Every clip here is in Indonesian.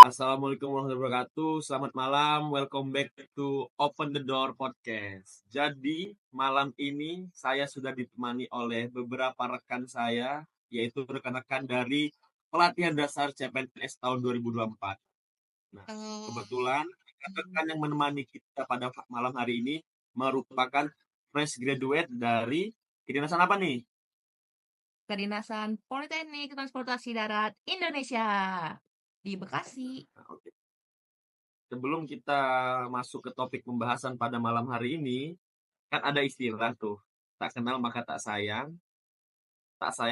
Assalamualaikum warahmatullahi wabarakatuh. Selamat malam. Welcome back to Open the Door Podcast. Jadi, malam ini saya sudah ditemani oleh beberapa rekan saya, yaitu rekan-rekan dari pelatihan dasar CPNS tahun 2024. Nah, kebetulan rekan-rekan yang menemani kita pada malam hari ini merupakan fresh graduate dari kedinasan apa nih? Kedinasan Politeknik Transportasi Darat Indonesia di Bekasi. Nah, oke. Sebelum kita masuk ke topik pembahasan pada malam hari ini, kan ada istilah tuh, tak kenal maka tak sayang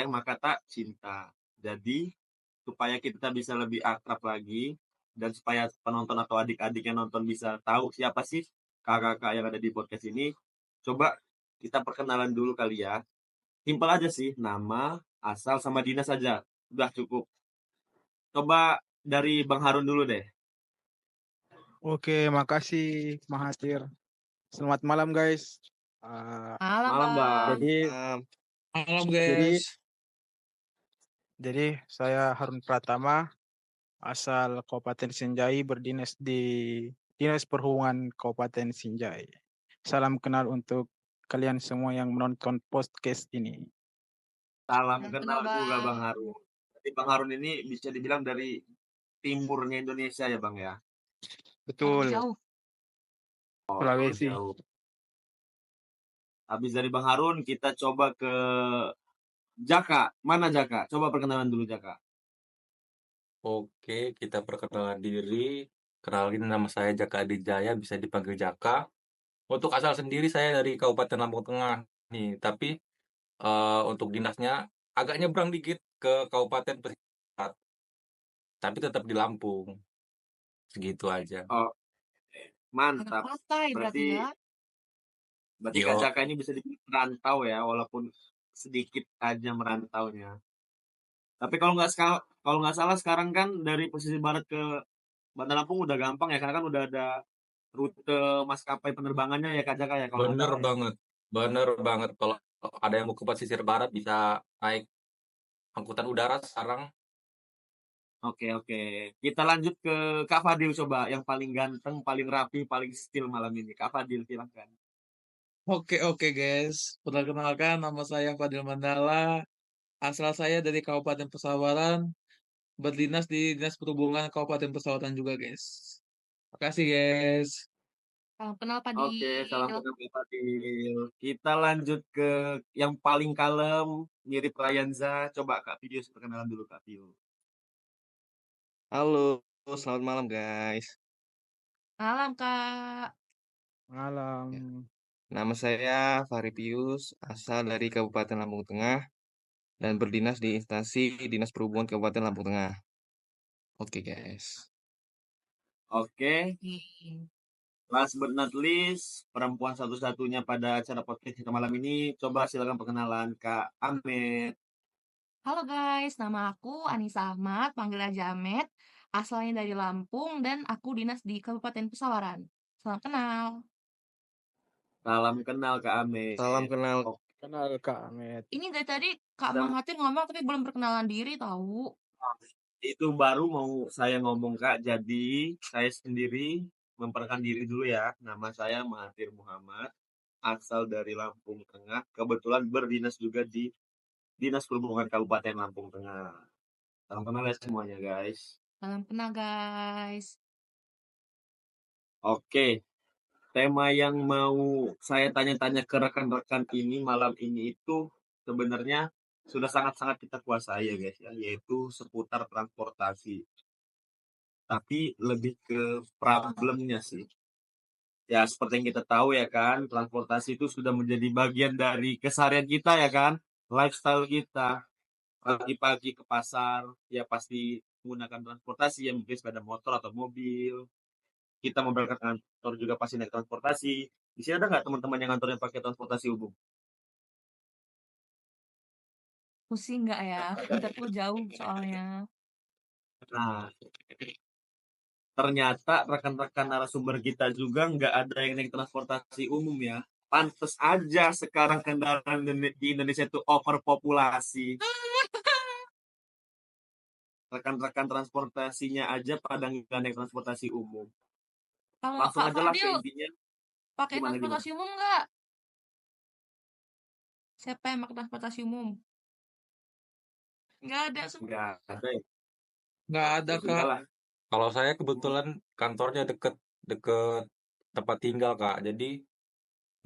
maka tak cinta. Jadi, supaya kita bisa lebih akrab lagi, dan supaya penonton atau adik-adik yang nonton bisa tahu siapa sih kakak-kakak yang ada di podcast ini, coba kita perkenalan dulu kali ya. Simpel aja sih, nama, asal, sama dinas saja. Udah cukup. Coba dari Bang Harun dulu deh. Oke, makasih Mahathir. Selamat malam guys. Uh, Malam, Malam, Bang. jadi Malam jadi guys. jadi saya Harun Pratama, asal Kabupaten Sinjai, berdinas di Dinas Perhubungan Kabupaten Sinjai. Salam kenal untuk kalian semua yang menonton podcast ini. Salam Salam kenal kenal, juga Bang. Bang Harun. Jadi Bang Harun ini bisa dibilang dari timurnya Indonesia ya Bang ya? Betul, Jauh. Sulawesi. Jauh. Habis dari Bang Harun, kita coba ke Jaka. Mana Jaka? Coba perkenalan dulu Jaka. Oke, kita perkenalan diri. Kenalin, nama saya Jaka Adijaya, bisa dipanggil Jaka. Untuk asal sendiri saya dari Kabupaten Lampung Tengah nih, tapi untuk dinasnya agak nyebrang dikit ke Kabupaten Pesisir, tapi tetap di Lampung. Segitu aja. Oh, Anak mantap. pantai berarti ya. Berarti Kak Yo, Jaka ini bisa dibilang merantau ya, walaupun sedikit aja merantaunya. Tapi kalau nggak salah sekarang kan dari pesisir barat ke Bandar Lampung udah gampang ya, karena kan udah ada rute maskapai penerbangannya ya Kak Jaka ya, kalau nggak bener salah ya. banget. Bener banget. Kalau ada yang mau ke pesisir barat bisa naik angkutan udara sekarang. Oke, oke. Kita lanjut ke Kak Fadil coba, yang paling ganteng, paling rapi, paling styl malam ini. Kak Fadil, silahkan. Oke guys, perkenalkan nama saya Fadil Mandala, asal saya dari Kabupaten Pesawaran, berdinas di Dinas Perhubungan Kabupaten Pesawaran juga guys. Makasih guys. Salam kenal, Oke, salam Padil. kenal Kak Fadil. Kita lanjut ke yang paling kalem, mirip Rayanza. Coba Kak Video perkenalan dulu Kak Video. Halo, selamat malam guys. Malam, Kak. Malam. Ya, nama saya Fahri Pius, asal dari Kabupaten Lampung Tengah dan berdinas di instansi Dinas Perhubungan Kabupaten Lampung Tengah. Oke guys. Oke, Ih, last but not least, perempuan satu-satunya pada acara podcast kita malam ini. Coba silakan perkenalan Kak Ahmed. Halo guys, nama aku Anissa Ahmad, panggil aja Ahmed. Asalnya dari Lampung dan aku dinas di Kabupaten Pesawaran. Salam kenal. Salam kenal Kak Ahmed. Salam kenal. Oke, Kenal Kak Ahmed. Ini dari tadi Kak ada Mahathir ngomong tapi belum perkenalan diri tahu. itu baru mau saya ngomong Kak. Jadi saya sendiri memperkenalkan diri dulu ya. Nama saya Mahathir Muhammad, asal dari Lampung Tengah. Kebetulan berdinas juga di Dinas Perhubungan Kabupaten Lampung Tengah. Salam kenal ya semuanya guys. Salam kenal guys. Oke, tema yang mau saya tanya-tanya ke rekan-rekan ini malam ini itu sebenarnya sudah sangat-sangat kita kuasai ya guys ya, yaitu seputar transportasi. Tapi lebih ke problemnya sih. Ya, seperti yang kita tahu ya kan, transportasi itu sudah menjadi bagian dari keseharian kita ya kan, lifestyle kita. Pagi-pagi ke pasar, ya pasti menggunakan transportasi, ya mungkin sepeda motor atau mobil. Kita mau berangkat kantor juga pasti naik transportasi. Di sini ada nggak teman-teman yang kantornya pakai transportasi umum? Pusing nggak ya? Kantorku jauh soalnya. Nah, ternyata rekan-rekan narasumber kita juga nggak ada yang naik transportasi umum ya. Pantes aja sekarang kendaraan di Indonesia itu overpopulasi. rekan-rekan transportasinya aja pada nggak naik transportasi umum. Kalau Langsung Kak aja lah ke Fadil intinya. pakai Gimana? transportasi umum nggak? Siapa yang pakai transportasi umum? Nggak ada semua. Nggak ada ya? Nggak Nah, ada, ya sudah Kak. lah. Kalau saya kebetulan kantornya deket tempat tinggal, Kak. Jadi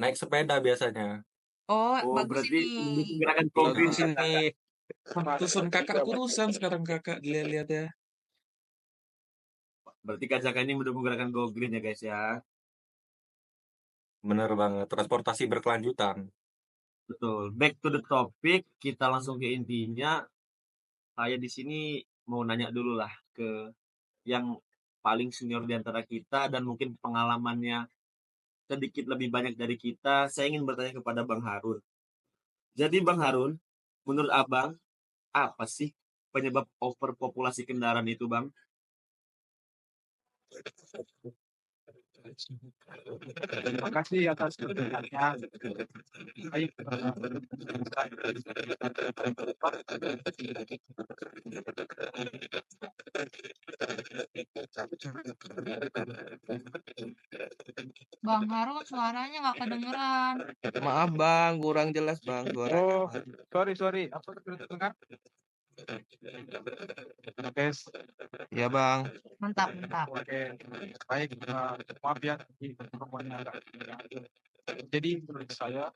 naik sepeda biasanya. Oh, Oh, bagus berarti ini. mendukung gerakan Go Green Bagus ya, ini. Kakak? Pantesan kakak kurusan sekarang kakak dilihat ya. Berarti Kak Jaka ini mendukung gerakan Go Green ya, guys ya. Bener banget, transportasi berkelanjutan. Betul. Back to the topic, kita langsung ke intinya. Saya di sini mau nanya dulu lah ke yang paling senior di antara kita dan mungkin pengalamannya sedikit lebih banyak dari kita. Saya ingin bertanya kepada Bang Harun. Jadi Bang Harun, menurut Abang, apa sih penyebab overpopulasi kendaraan itu, Bang? Terima kasih atas pertanyaannya. Baik, Bang Harun suaranya nggak kedengeran. Maaf Bang, kurang jelas Bang suaranya. oh, sorry. Apa terdengar? Guys, Ya Bang. Mantap. oke. Baik, maaf ya, pertemuannya agak jadi menurut saya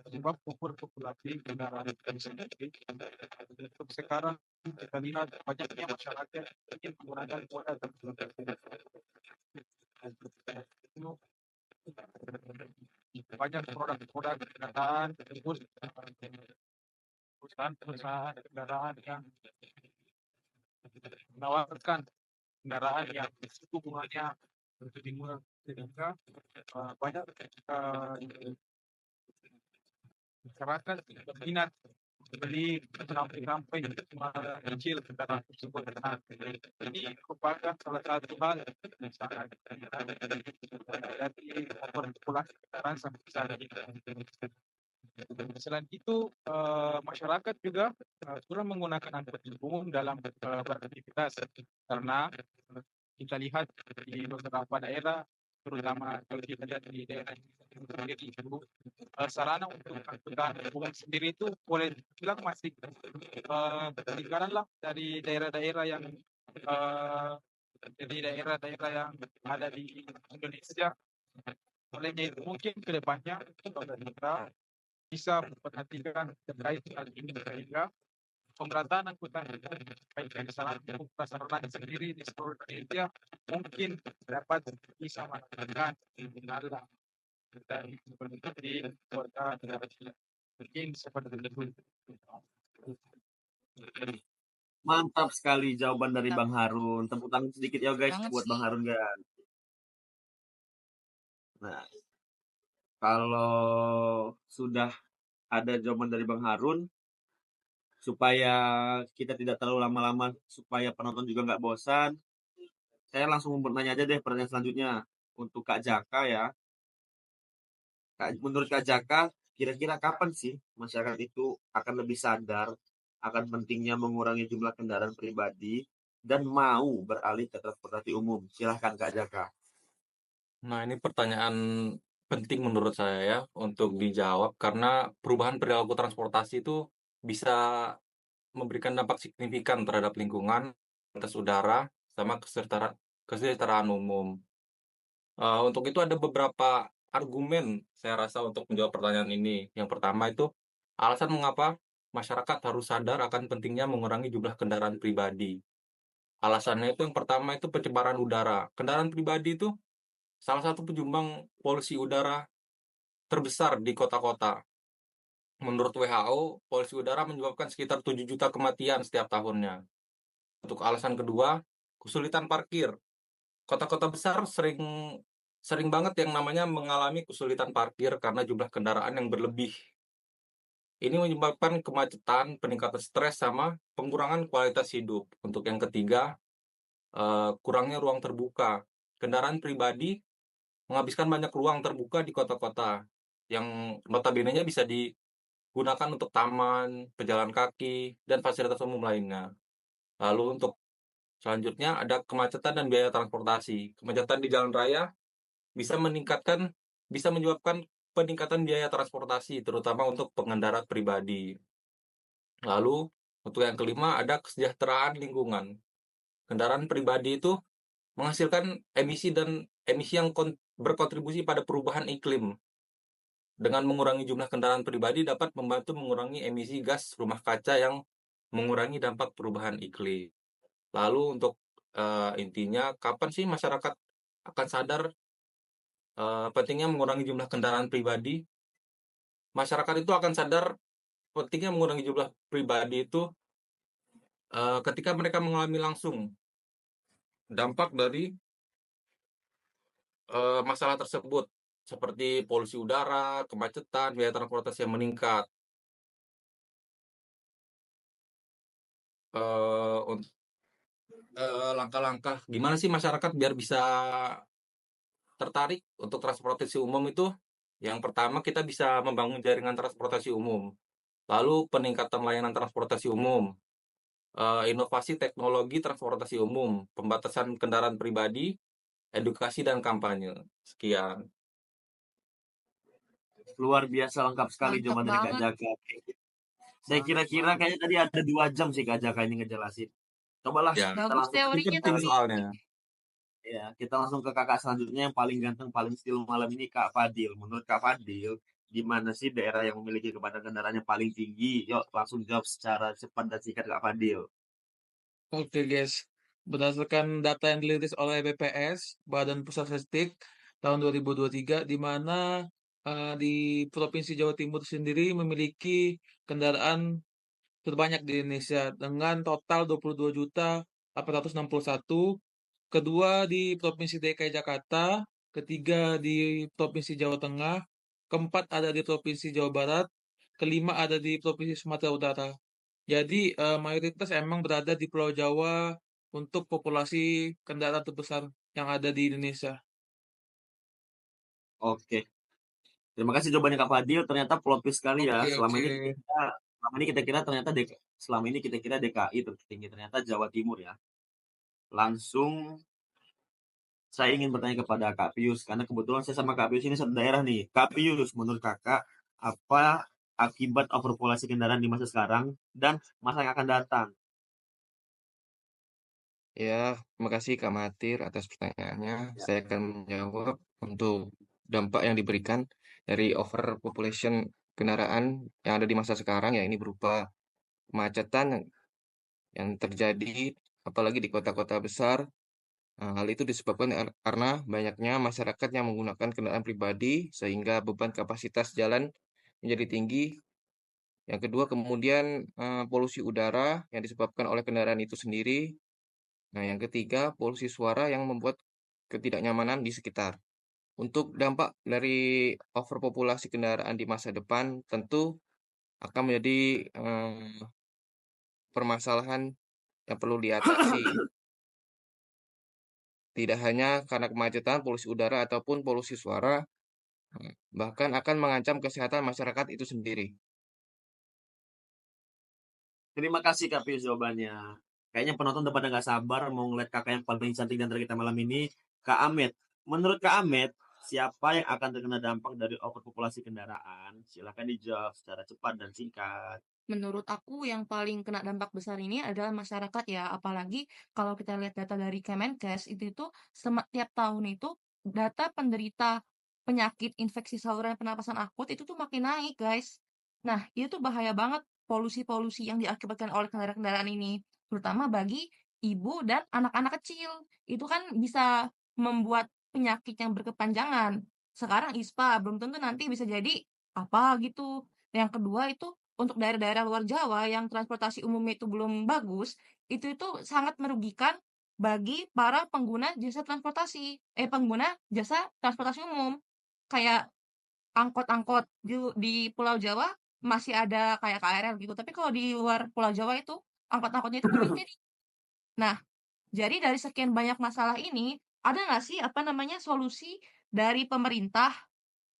penyebab overpopulasi kendaraan itu sendiri untuk sekarang kita lihat banyaknya masyarakat ingin menggunakan moda transportasi. Banyak produk-produk kendaraan tersebut perusahaan kendaraan yang menawarkan kendaraan yang suku bunganya lebih murah sehingga banyak masyarakat berminat beli sampai kecil kendaraan tersebut. Nah, ini merupakan salah satu hal yang sangat dari overpopulasi kendaraan sampai saat ini. Selain itu, masyarakat juga kurang menggunakan angkutan umum dalam beraktivitas karena kita lihat di beberapa daerah, terutama kalau kita lihat di daerah sendiri itu sarana untuk angkutan umum sendiri itu boleh bilang masih ketinggalan lah dari daerah-daerah yang ada di Indonesia. Olehnya itu mungkin kedepannya pemerintah bisa memperhatikan terkait hal ini sehingga pemerataan angkutan baik dari sarana sendiri di seluruh Indonesia mungkin dapat bisa melakukan pengenalan dari di kota mungkin seperti itu. Mantap sekali jawaban dari Mantap. Bang Harun. Tepuk tangan sedikit ya guys Banget buat sih. Bang Harun kan. Nah, kalau sudah ada jawaban dari Bang Harun, supaya kita tidak terlalu lama-lama, supaya penonton juga nggak bosan, saya langsung bertanya aja deh pertanyaan selanjutnya untuk Kak Jaka ya. Menurut Kak Jaka, kira-kira kapan sih masyarakat itu akan lebih sadar akan pentingnya mengurangi jumlah kendaraan pribadi dan mau beralih ke transportasi umum? Silahkan Kak Jaka. Nah, ini pertanyaan penting menurut saya ya untuk dijawab karena perubahan perilaku transportasi itu bisa memberikan dampak signifikan terhadap lingkungan, kualitas udara, sama kesejahteraan umum. Untuk itu ada beberapa argumen saya rasa untuk menjawab pertanyaan ini. Yang pertama itu alasan mengapa masyarakat harus sadar akan pentingnya mengurangi jumlah kendaraan pribadi. Alasannya itu yang pertama itu pencemaran udara. Kendaraan pribadi itu salah satu penyumbang polusi udara terbesar di kota-kota. Menurut WHO, polusi udara menyebabkan sekitar 7 juta kematian setiap tahunnya. Untuk alasan kedua, kesulitan parkir. Kota-kota besar sering banget yang namanya mengalami kesulitan parkir karena jumlah kendaraan yang berlebih. Ini menyebabkan kemacetan, peningkatan stres, sama pengurangan kualitas hidup. Untuk yang ketiga, kurangnya ruang terbuka. Kendaraan pribadi menghabiskan banyak ruang terbuka di kota-kota yang notabene-nya bisa digunakan untuk taman, pejalan kaki, dan fasilitas umum lainnya. Lalu untuk Selanjutnya ada kemacetan dan biaya transportasi. Kemacetan di jalan raya bisa menyebabkan peningkatan biaya transportasi, terutama untuk pengendara pribadi. Lalu, untuk yang kelima ada kesejahteraan lingkungan. Kendaraan pribadi itu menghasilkan emisi yang berkontribusi pada perubahan iklim. Dengan mengurangi jumlah kendaraan pribadi dapat membantu mengurangi emisi gas rumah kaca yang mengurangi dampak perubahan iklim. Lalu untuk intinya, kapan sih masyarakat akan sadar pentingnya mengurangi jumlah kendaraan pribadi? Masyarakat itu akan sadar pentingnya mengurangi jumlah pribadi itu ketika mereka mengalami langsung dampak dari masalah tersebut, seperti polusi udara, kemacetan, biaya transportasi yang meningkat. Untuk langkah-langkah gimana sih masyarakat biar bisa tertarik untuk transportasi umum itu? Yang pertama, kita bisa membangun jaringan transportasi umum. Lalu peningkatan layanan transportasi umum, inovasi teknologi transportasi umum, pembatasan kendaraan pribadi, edukasi dan kampanye. Sekian. Luar biasa lengkap sekali Mantap jawaban dari Kak banget. Jaka. Saya kira-kira kayaknya tadi ada 2 jam sih Kak Jaka ini ngejelasin. Cobalah Ya, kita Bagus langsung ini teorinya penting tapi. soalnya. ya, kita langsung ke kakak selanjutnya yang paling ganteng, paling skill malam ini Kak Fadil. Menurut Kak Fadil, di mana sih daerah yang memiliki kepadatan kendaraan yang paling tinggi? Yuk langsung jawab secara cepat dan singkat Kak Fadil. Oke guys, berdasarkan data yang dirilis oleh BPS, Badan Pusat Statistik tahun 2023, di mana di Provinsi Jawa Timur sendiri memiliki kendaraan terbanyak di Indonesia dengan total 22.861. Kedua di Provinsi DKI Jakarta, ketiga di Provinsi Jawa Tengah, keempat ada di Provinsi Jawa Barat, kelima ada di Provinsi Sumatera Utara. Jadi mayoritas emang berada di Pulau Jawa untuk populasi kendaraan terbesar yang ada di Indonesia. Oke. Terima kasih jawabannya Kak Fadil. Ternyata plot twist sekali ya. Oke, Selama oke. ini kita kira ternyata selama ini kita kira DKI tertinggi, ternyata Jawa Timur ya. Langsung saya ingin bertanya kepada Kak Pius karena kebetulan saya sama Kak Pius ini satu daerah nih. Kak Pius, menurut Kakak apa akibat overpopulasi kendaraan di masa sekarang dan masa yang akan datang? Ya, terima kasih Kak Matir atas pertanyaannya. Ya. Saya akan menjawab untuk dampak yang diberikan dari overpopulation kendaraan yang ada di masa sekarang, ya ini berupa kemacetan yang terjadi apalagi di kota-kota besar. Hal itu disebabkan karena banyaknya masyarakat yang menggunakan kendaraan pribadi sehingga beban kapasitas jalan menjadi tinggi. Yang kedua kemudian polusi udara yang disebabkan oleh kendaraan itu sendiri. Nah, yang ketiga polusi suara yang membuat ketidaknyamanan di sekitar. Untuk dampak dari overpopulasi kendaraan di masa depan tentu akan menjadi permasalahan yang perlu diatasi. Tidak hanya karena kemacetan, polusi udara, ataupun polusi suara, bahkan akan mengancam kesehatan masyarakat itu sendiri. Terima kasih Kak Pius jawabannya. Kayaknya penonton udah pada nggak sabar mau ngeliat kakak yang paling cantik di antara kita malam ini, Kak Amet. Menurut Kak Amet, siapa yang akan terkena dampak dari overpopulasi kendaraan? Silakan dijawab secara cepat dan singkat. Menurut aku yang paling kena dampak besar ini adalah masyarakat ya, apalagi kalau kita lihat data dari Kemenkes itu tiap tahun itu data penderita penyakit infeksi saluran pernapasan akut itu tuh makin naik, guys. Nah, itu tuh bahaya banget polusi-polusi yang diakibatkan oleh kendaraan-kendaraan ini, terutama bagi ibu dan anak-anak kecil. Itu kan bisa membuat penyakit yang berkepanjangan. Sekarang ISPA, belum tentu nanti bisa jadi apa gitu. Yang kedua itu untuk daerah-daerah luar Jawa yang transportasi umumnya itu belum bagus, itu sangat merugikan bagi para pengguna jasa transportasi umum. Kayak angkot-angkot di Pulau Jawa masih ada kayak KRL gitu, tapi kalau di luar Pulau Jawa itu angkot-angkotnya itu berhenti. Nah, jadi dari sekian banyak masalah ini, ada nggak sih apa namanya solusi dari pemerintah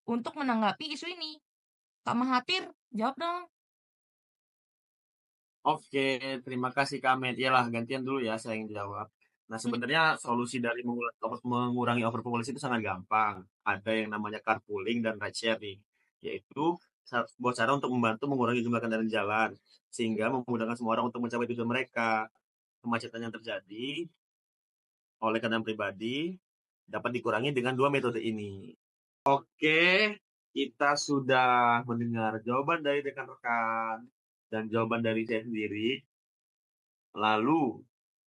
untuk menanggapi isu ini? Kak Mahathir, jawab dong. Oke, terima kasih Kak Ahmed. Iyalah, gantian dulu ya saya yang jawab. Nah, sebenarnya solusi dari mengurangi overpopulasi itu sangat gampang. Ada yang namanya carpooling dan ride sharing, yaitu sebuah cara untuk membantu mengurangi jumlah kendaraan jalan, sehingga memudahkan semua orang untuk mencapai tujuan mereka. Kemacetan yang terjadi oleh kendaraan pribadi dapat dikurangi dengan dua metode ini. Oke, kita sudah mendengar jawaban dari rekan-rekan dan jawaban dari saya sendiri. Lalu,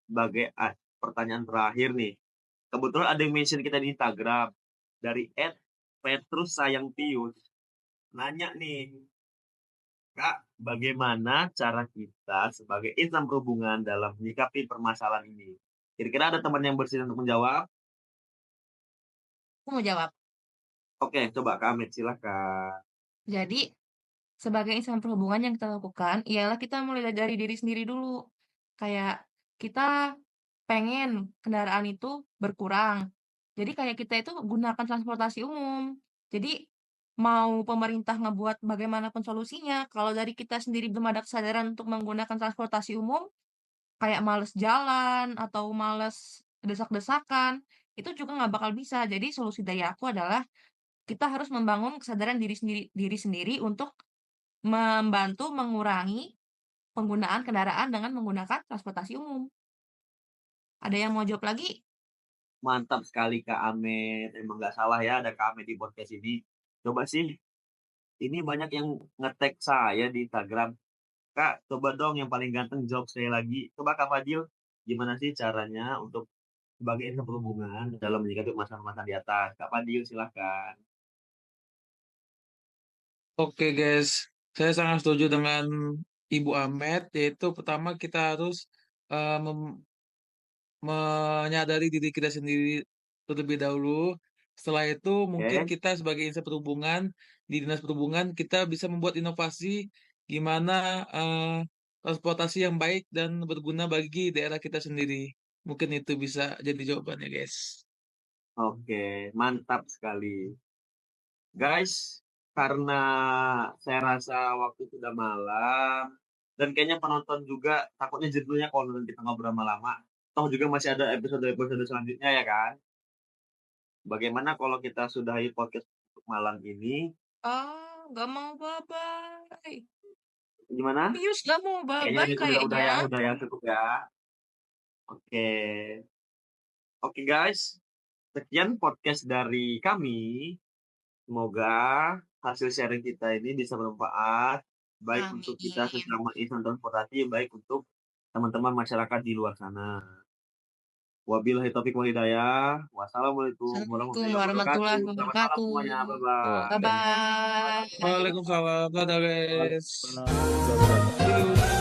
sebagai pertanyaan terakhir nih, kebetulan ada yang mention kita di Instagram dari @petrus_sayangpius. Nanya nih, Kak, bagaimana cara kita sebagai insan perhubungan dalam menyikapi permasalahan ini? Kira-kira ada teman yang bersedia untuk menjawab? Aku mau jawab. Oke, coba Kak Ahmed, silakan. Jadi, sebagai insan perhubungan yang kita lakukan ialah kita mulai dari diri sendiri dulu. Kayak kita pengen kendaraan itu berkurang. Jadi kayak kita itu gunakan transportasi umum. Jadi mau pemerintah ngebuat bagaimanapun solusinya, kalau dari kita sendiri belum ada kesadaran untuk menggunakan transportasi umum, kayak males jalan atau males desak-desakan, itu juga nggak bakal bisa. Jadi solusi dari aku adalah kita harus membangun kesadaran diri sendiri untuk membantu mengurangi penggunaan kendaraan dengan menggunakan transportasi umum. Ada yang mau jawab lagi? Mantap sekali Kak Ahmed. Emang nggak salah ya ada Kak Ahmed di podcast ini. Coba sih, ini banyak yang nge-tag saya di Instagram. Kak, coba dong yang paling ganteng jawab saya lagi. Coba Kak Fadil, gimana sih caranya untuk sebagai insan perhubungan dalam menyikapi masalah-masalah di atas? Kak Fadil, silahkan. Oke guys, saya sangat setuju dengan Ibu Ahmed, yaitu pertama kita harus menyadari diri kita sendiri terlebih dahulu. Setelah itu mungkin Oke, kita sebagai insan perhubungan di dinas perhubungan kita bisa membuat inovasi gimana transportasi yang baik dan berguna bagi daerah kita sendiri. Mungkin itu bisa jadi jawabannya, guys. oke, mantap sekali. Guys, karena saya rasa waktu sudah malam, dan kayaknya penonton juga takutnya judulnya kalau nanti kita ngobrol lama-lama. Toh juga masih ada episode-episode selanjutnya ya kan? Bagaimana kalau kita sudahi podcast untuk malam ini? Nggak mau bye-bye. Gimana? Pius nggak mau Kayaknya bye-bye udah kayaknya. ya, cukup ya. Oke. Oke guys, sekian podcast dari kami. Semoga hasil sharing kita ini bisa bermanfaat, baik untuk kita Amin. sesama insan transportasi, baik untuk teman-teman masyarakat di luar sana. Wabillahi taufiq wal hidayah. Wassalamualaikum Assalamualaikum warahmatullahi warahmatullahi wabarakatuh. Selamat malam wabarakatuh. semuanya. Wah, Bye-bye. Bye-bye. Waalaikumsalam, dadah guys. Waalaikumsalam warahmatullahi wabarakatuh. See you.